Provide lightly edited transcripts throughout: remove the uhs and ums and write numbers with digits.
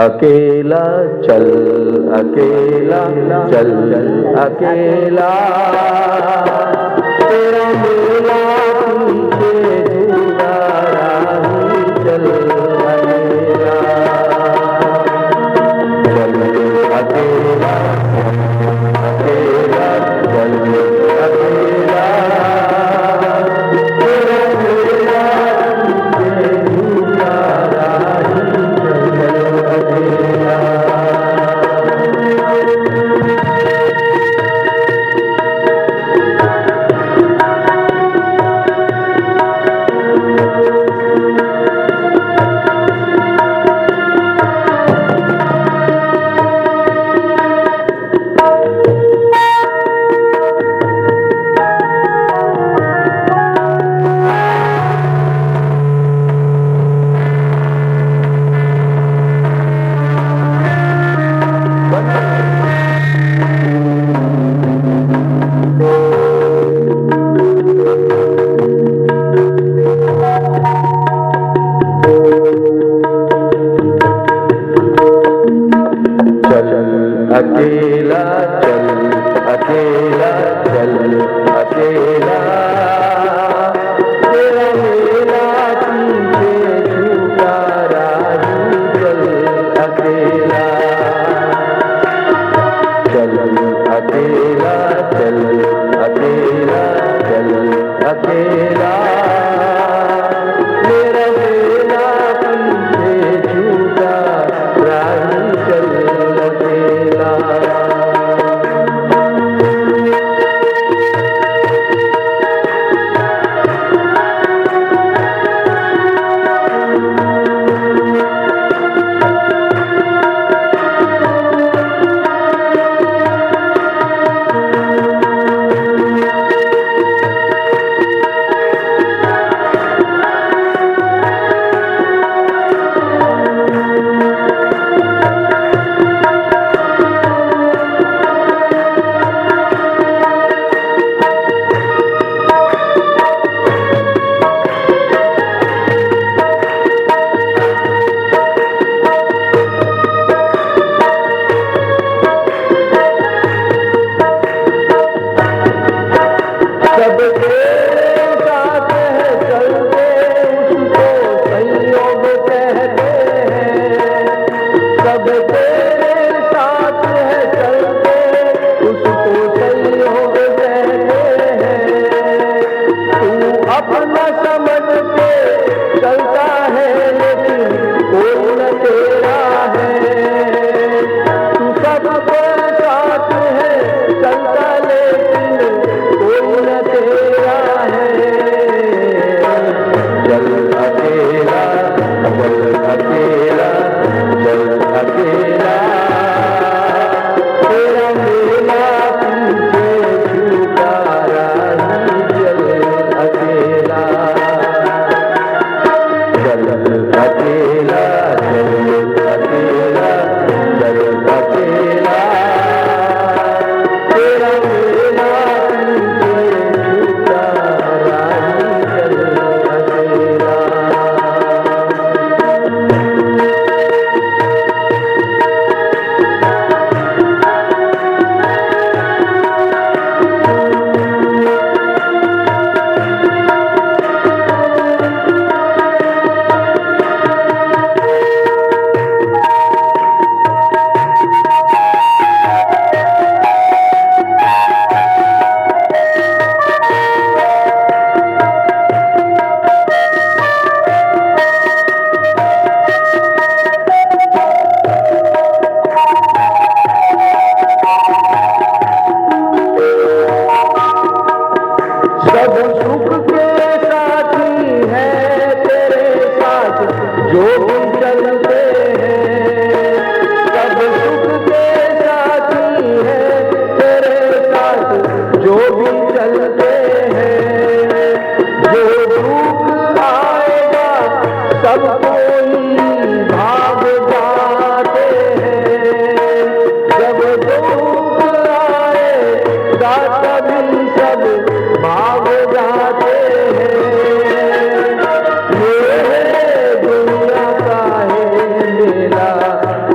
अकेला चल, अकेला चल, अकेला तेरा मेला पीछे दूंगा राही चल अकेला, चल अकेला, अकेला चल अकेला तेरा मेला पीछे दूंगा राही चल अकेला। अकेला चल, अकेला चल, अकेला तेरा मेला पीछे छूटा राही चल अकेला, चल अकेला चल, अकेला चल अकेला मेरा मेला पीछे छूटा राही चल अकेला।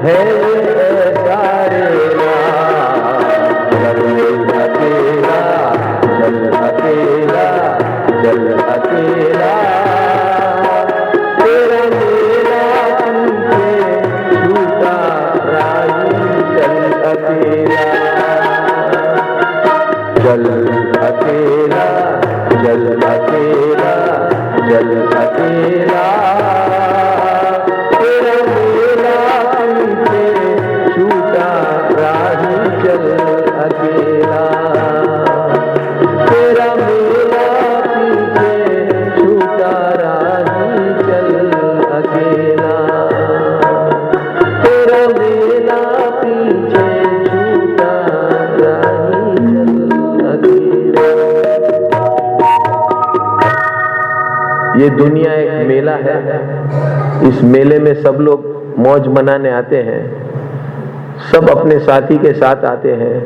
है ऐसा रेला, चल अकेला, चल अकेला, चल अकेला, तेरा मेला पीछे छूटा राही, चल अकेला, चल अकेला, चल अकेला, चल अकेला, तेरा मेला पीछे छूटा राही, चल अकेला, तेरा मेला पीछे छूटा राही, चल अकेला, तेरा मेला पीछे छूटा राही, चल अकेला। ये दुनिया एक मेला है, इस मेले में सब लोग मौज मनाने आते हैं, सब अपने साथी के साथ आते हैं,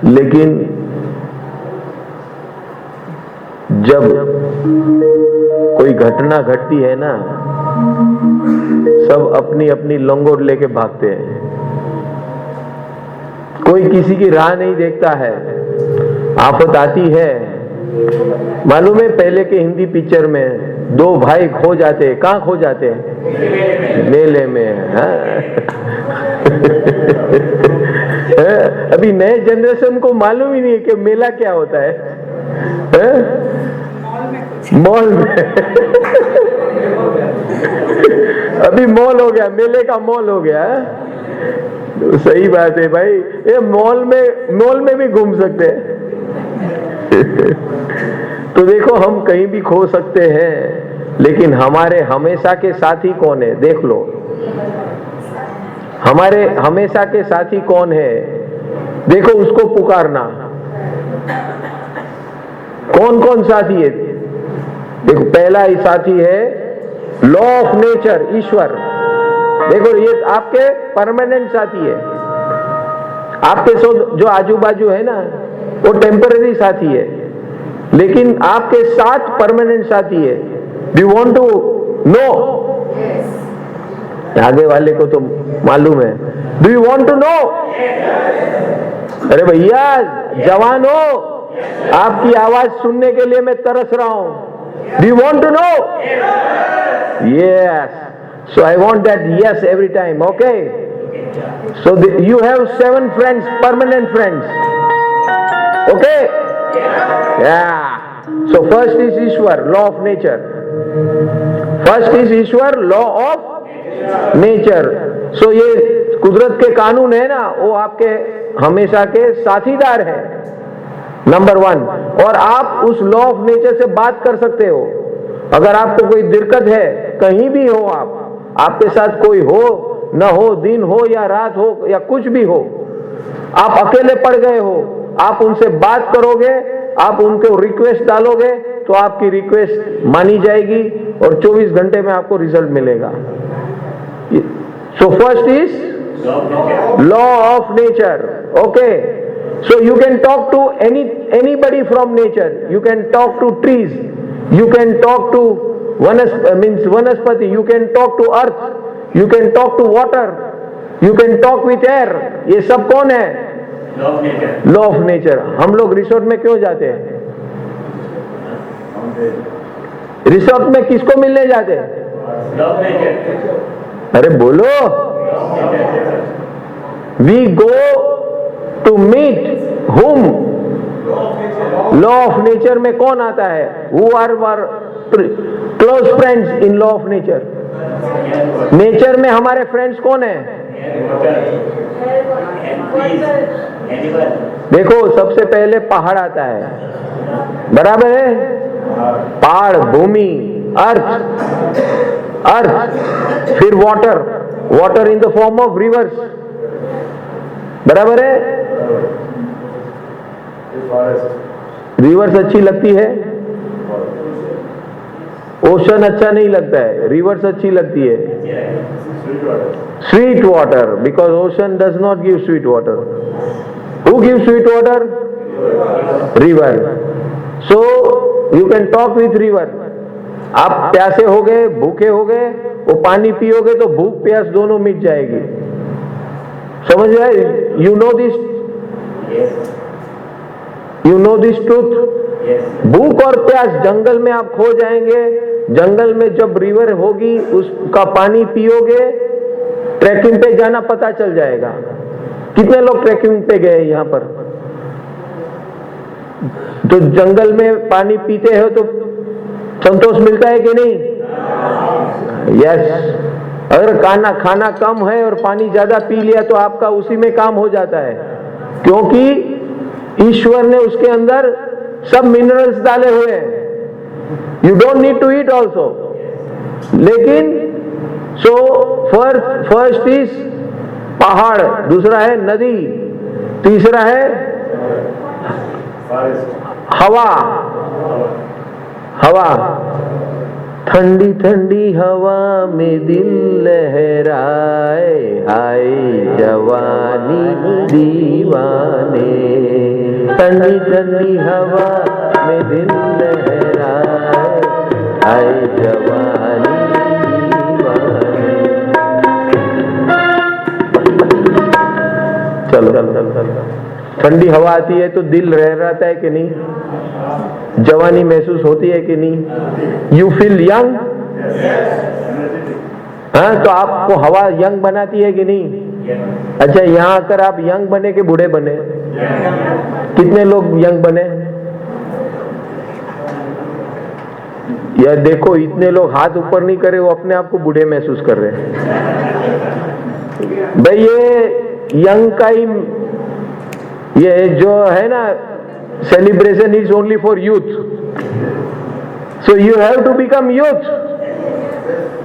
लेकिन जब कोई घटना घटती है ना, सब अपनी अपनी लंगोट लेके भागते हैं, कोई किसी की राह नहीं देखता है। आफत आती है, मालूम है पहले के हिंदी पिक्चर में दो भाई खो जाते, कहाँ खो जाते? मेले में। हाँ? अभी नए जनरेशन को मालूम ही नहीं है कि मेला क्या होता है। मॉल में अभी मॉल हो गया, मेले का मॉल हो गया। तो सही बात है भाई, ये मॉल में भी घूम सकते हैं। तो देखो हम कहीं भी खो सकते हैं, लेकिन हमारे हमेशा के साथी कौन है? देख लो, हमारे हमेशा के साथी कौन है? देखो उसको पुकारना। कौन कौन साथी है? देखो पहला ही साथी है लॉ ऑफ नेचर, ईश्वर। देखो ये आपके परमानेंट साथी है। आपके जो आजू बाजू है ना, वो टेम्पररी साथी है, लेकिन आपके साथ परमानेंट साथी है। Do you want to know? आगे वाले को तो मालूम है। Do you want to know? अरे भैया जवान हो, आपकी आवाज सुनने के लिए मैं तरस रहा हूं। Do you want to know? Yes, so I want that yes every time. Okay, so you have 7 friends, permanent friends. Okay? Yeah. So first is Ishwar, law of nature. First is Ishwar, law of nature. So ये कुदरत के कानून है ना, वो आपके हमेशा के साथीदार है, नंबर 1। और आप उस लॉ ऑफ नेचर से बात कर सकते हो। अगर आपको कोई दिक्कत है, कहीं भी हो आप, आपके साथ कोई हो न हो, दिन हो या रात हो या कुछ भी हो, आप अकेले पड़ गए हो, आप उनसे बात करोगे, आप उनको रिक्वेस्ट डालोगे, तो आपकी रिक्वेस्ट मानी जाएगी और 24 घंटे में आपको रिजल्ट मिलेगा। So first is law of nature. Okay, so you can talk to anybody from nature. You can talk to trees, you can talk to वनस्पति, you can talk to earth, you can talk to water, you can talk with air. ये सब कौन है? Law of nature. हम लोग resort में क्यों जाते हैं? रिसोर्ट में किसको मिलने जाते हैं? अरे बोलो। We go to meet whom? Law of nature में कौन आता है? Who are close friends in law of nature? Nature में हमारे फ्रेंड्स कौन है? देखो सबसे पहले पहाड़ आता है, बराबर है? पहाड़, भूमि, अर्थ, फिर water in the form of reverse, बराबर है? रिवर्स अच्छी लगती है, ओशन अच्छा नहीं लगता है, रिवर्स अच्छी लगती है। Sweet water, because ocean does not give sweet water. Who gives sweet water? River. So you can talk with river. आप प्यासे हो गए, भूखे हो गए, वो पानी पियोगे तो भूख प्यास दोनों मिट जाएगी। समझ गए? You know this, you know this truth. भूख और प्यास जंगल में आप खो जाएंगे। जंगल में जब रिवर होगी उसका पानी पियोगे, ट्रैकिंग पे जाना पता चल जाएगा। कितने लोग ट्रैकिंग पे गए यहाँ पर? तो जंगल में पानी पीते हो तो संतोष मिलता है कि नहीं? यस। अगर खाना कम है और पानी ज्यादा पी लिया तो आपका उसी में काम हो जाता है, क्योंकि ईश्वर ने उसके अंदर सब मिनरल्स डाले हुए हैं। You don't need to eat also. लेकिन सो फर्स्ट इज पहाड़, दूसरा है नदी, तीसरा है हवा। हवा, ठंडी ठंडी हवा में दिल लहराए, हाय जवानी दीवाने। ठंडी ठंडी हवा में दिल लहराए, हाय जवानी दीवाने। चलो, ठंडी हवा आती है तो दिल रहता है कि नहीं? जवानी महसूस होती है कि नहीं? You feel young. हाँ, तो आपको हवा यंग बनाती है कि नहीं? अच्छा, यहाँ आकर आप यंग बने कि बूढ़े बने? कितने लोग यंग बने? यार देखो, इतने लोग हाथ ऊपर नहीं करे, वो अपने आप को बूढ़े महसूस कर रहे हैं। भाई ये यंग का ही, ये जो है ना, celebration is only for youth. So you have to become youth.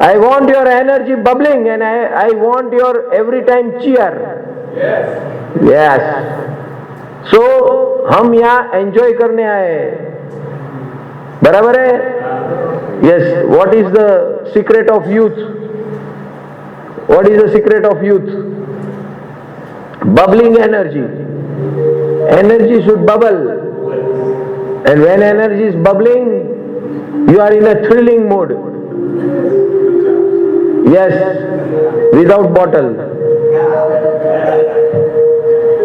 I want your energy bubbling and I want your every time cheer. Yes. So हम यहाँ enjoy करने आए हैं, बराबर है? Yes. What is the secret of youth? What is the secret of youth? Bubbling energy. Energy should bubble. And when energy is bubbling, you are in a thrilling mood. Yes, without bottle.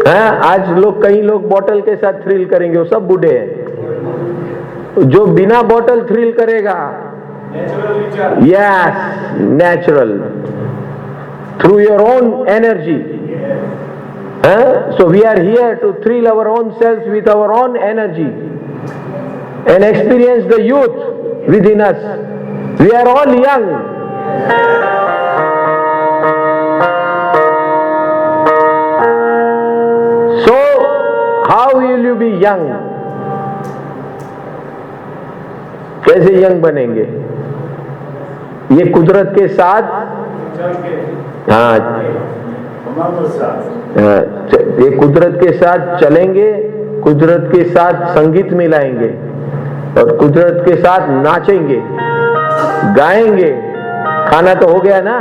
हाँ, आज लोग, कई लोग bottle के साथ thrill करेंगे, वो सब बूढ़े हैं। जो बिना बॉटल थ्रिल करेगा, yes, natural, through your own energy. So we are here to thrill our own selves with our own energy and experience the youth within us. We are all young. So how will you be young? कैसे young बनेंगे? ये कुदरत के साथ, हाँ, ये कुदरत के साथ चलेंगे, कुदरत के साथ संगीत मिलाएंगे और कुदरत के साथ नाचेंगे, गाएंगे। खाना तो हो गया ना?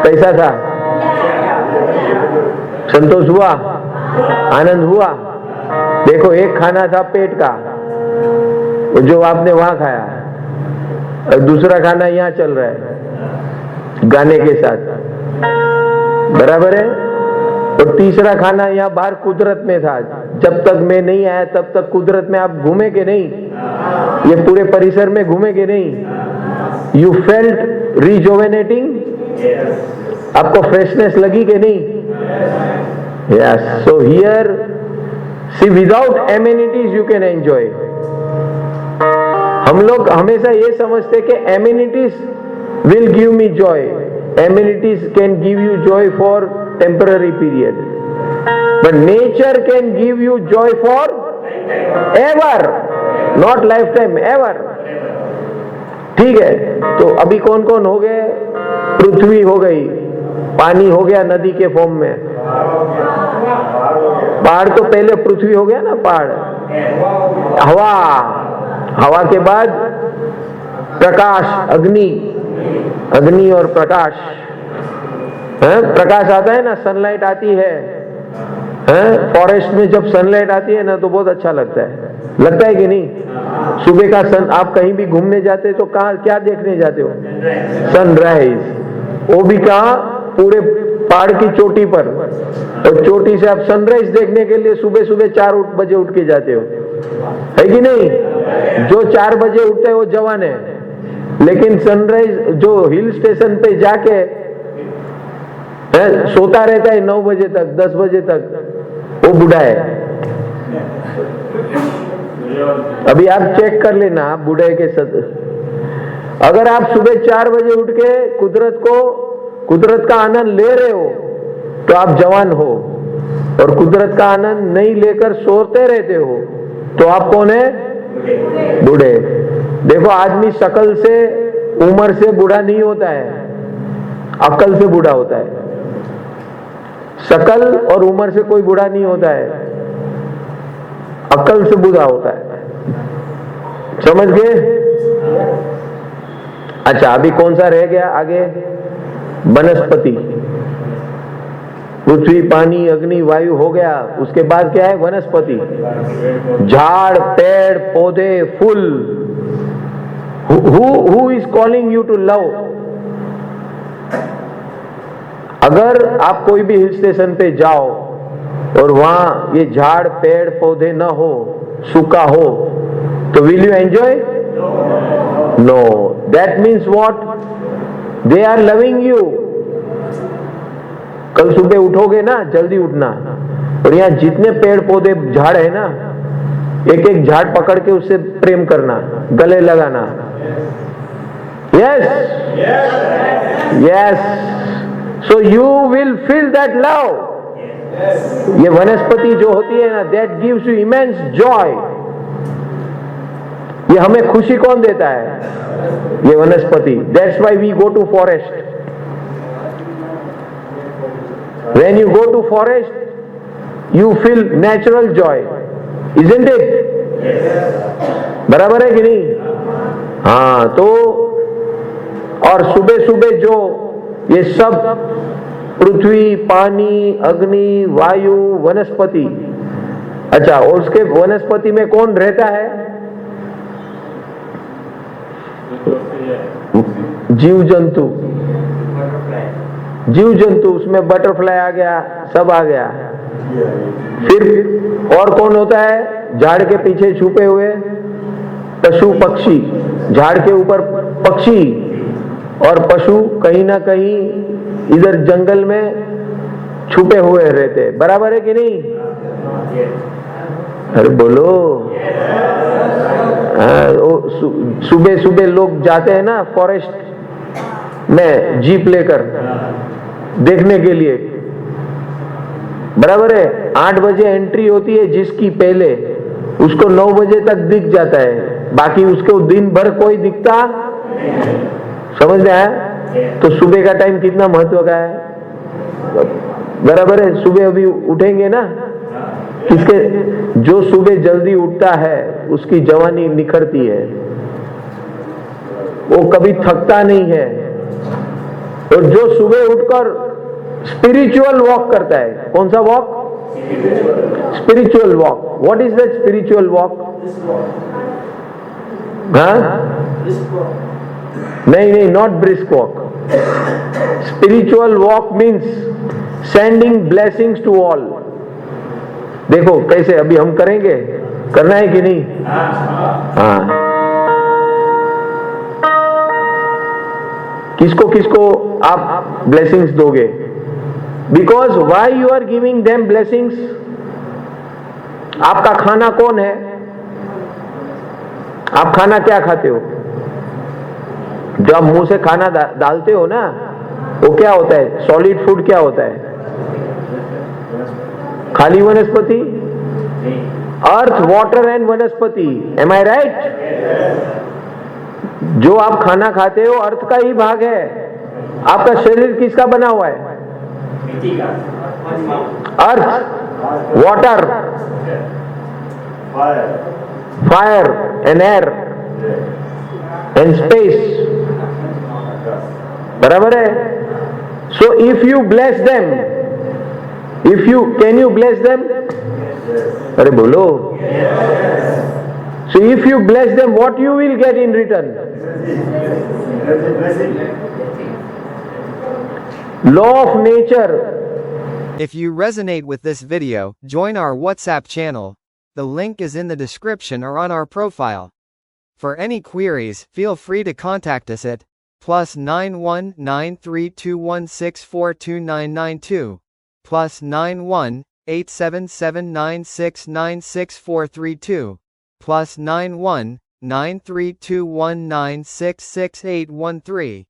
कैसा था? संतोष हुआ? आनंद हुआ? देखो, एक खाना था पेट का, जो आपने वहां खाया, और दूसरा खाना यहाँ चल रहा है गाने के साथ, बराबर है? और तीसरा खाना यहाँ बाहर कुदरत में था। जब तक मैं नहीं आया तब तक कुदरत में आप घूमे के नहीं? ये पूरे परिसर में घूमे के नहीं? You felt rejuvenating? आपको फ्रेशनेस लगी कि नहीं? Yes. So here see, without amenities you can enjoy. हम लोग हमेशा ये समझते कि amenities will give me joy. Amenities can give you joy for temporary period, but nature can give you joy for ever, not lifetime, ever. ठीक है? तो अभी कौन कौन हो गए? पृथ्वी हो गई, पानी हो गया नदी के फॉर्म में, पहाड़ तो पहले पृथ्वी हो गया ना, पहाड़, हवा, हवा के बाद प्रकाश, अग्नि, अग्नि और प्रकाश। प्रकाश आता है ना, सनलाइट आती है। फॉरेस्ट में जब सनलाइट आती है ना तो बहुत अच्छा लगता है। लगता है कि नहीं? सुबह का सन, आप कहीं भी घूमने जाते तो कहाँ क्या देखने जाते हो? सनराइज। वो भी कहाँ? पूरे पहाड़ की चोटी पर, और चोटी से आप सनराइज देखने के लिए सुबह सुबह 4 बजे उठ के जाते हो, है कि नहीं? जो 4 बजे उठते हैं वो जवान है, लेकिन सनराइज जो हिल स्टेशन पे जाके सोता रहता है 9 बजे तक, 10 बजे तक, वो बूढ़ा है। अभी आप चेक कर लेना, आप बूढ़े के साथ। अगर आप सुबह 4 बजे उठ के कुदरत का आनंद ले रहे हो तो आप जवान हो, और कुदरत का आनंद नहीं लेकर सोते रहते हो तो आप कौन है? बूढ़े। देखो, आदमी शकल से, उम्र से बूढ़ा नहीं होता है, अक्ल से बूढ़ा होता है। शकल और उम्र से कोई बूढ़ा नहीं होता है, अक्ल से बूढ़ा होता है। समझ गए? अच्छा, अभी कौन सा रह गया आगे? वनस्पति। पृथ्वी, पानी, अग्नि, वायु हो गया। उसके बाद क्या है? वनस्पति। झाड़, पेड़, पौधे, फूल। Who is calling you to love? अगर आप कोई भी हिल स्टेशन पे जाओ और वहां ये झाड़, पेड़, पौधे न हो, सूखा हो, तो will you enjoy? No. That means what? They are loving you. कल सुबह उठोगे ना, जल्दी उठना, और यहाँ जितने पेड़ पौधे झाड़ है ना, एक एक झाड़ पकड़ के उससे प्रेम करना, गले लगाना। Yes, yes. So you will feel that love. ये वनस्पति जो होती है ना, that gives you immense joy. ये हमें खुशी कौन देता है? ये वनस्पति। That's why we go to forest. When you go to forest, you feel natural joy, isn't it? बराबर है कि नहीं? हाँ, तो और सुबह सुबह जो ये सब पृथ्वी, पानी, अग्नि, वायु, वनस्पति। अच्छा, और उसके वनस्पति में कौन रहता है? जीव जंतु। जीव जंतु, उसमें बटरफ्लाई आ गया, सब आ गया। फिर और कौन होता है? झाड़ के पीछे छुपे हुए पशु पक्षी। झाड़ के ऊपर पक्षी और पशु कहीं ना कहीं इधर जंगल में छुपे हुए रहते। बराबर है कि नहीं? अरे बोलो। सुबह सुबह लोग जाते हैं ना फॉरेस्ट में जीप लेकर देखने के लिए। बराबर है? 8 बजे एंट्री होती है, जिसकी पहले उसको 9 बजे तक दिख जाता है, बाकी उसको दिन भर कोई दिखता। समझ में आया? तो सुबह का टाइम कितना महत्व का है। बराबर है? सुबह अभी उठेंगे ना, किसके जो सुबह जल्दी उठता है उसकी जवानी निखरती है, वो कभी थकता नहीं है। और जो सुबह उठकर स्पिरिचुअल वॉक करता है, कौन सा walk? Spiritual walk. What is that spiritual walk? नहीं नहीं, not brisk walk. Spiritual walk means sending blessings to all. देखो कैसे अभी हम करेंगे, करना है कि नहीं? हाँ। किसको किसको आप ब्लेसिंग्स दोगे? Because why you are giving them blessings? आपका खाना कौन है? आप खाना क्या खाते हो? जो आप मुंह से खाना डालते हो ना, वो क्या होता है? सॉलिड फूड क्या होता है? खाली वनस्पति, अर्थ, वाटर एंड वनस्पति। एम आई राइट? जो आप खाना खाते हो अर्थ का ही भाग है। आपका शरीर किसका बना हुआ है? Earth, water, fire and air and space. बराबर है? So if you bless them, can you bless them? अरे बोलो। So if you bless them, what you will get in return? Law of nature. If you resonate with this video, join our WhatsApp channel. The link is in the description or on our profile. For any queries, feel free to contact us at +91 9321642992, +91 87796966432, +91 9321966813.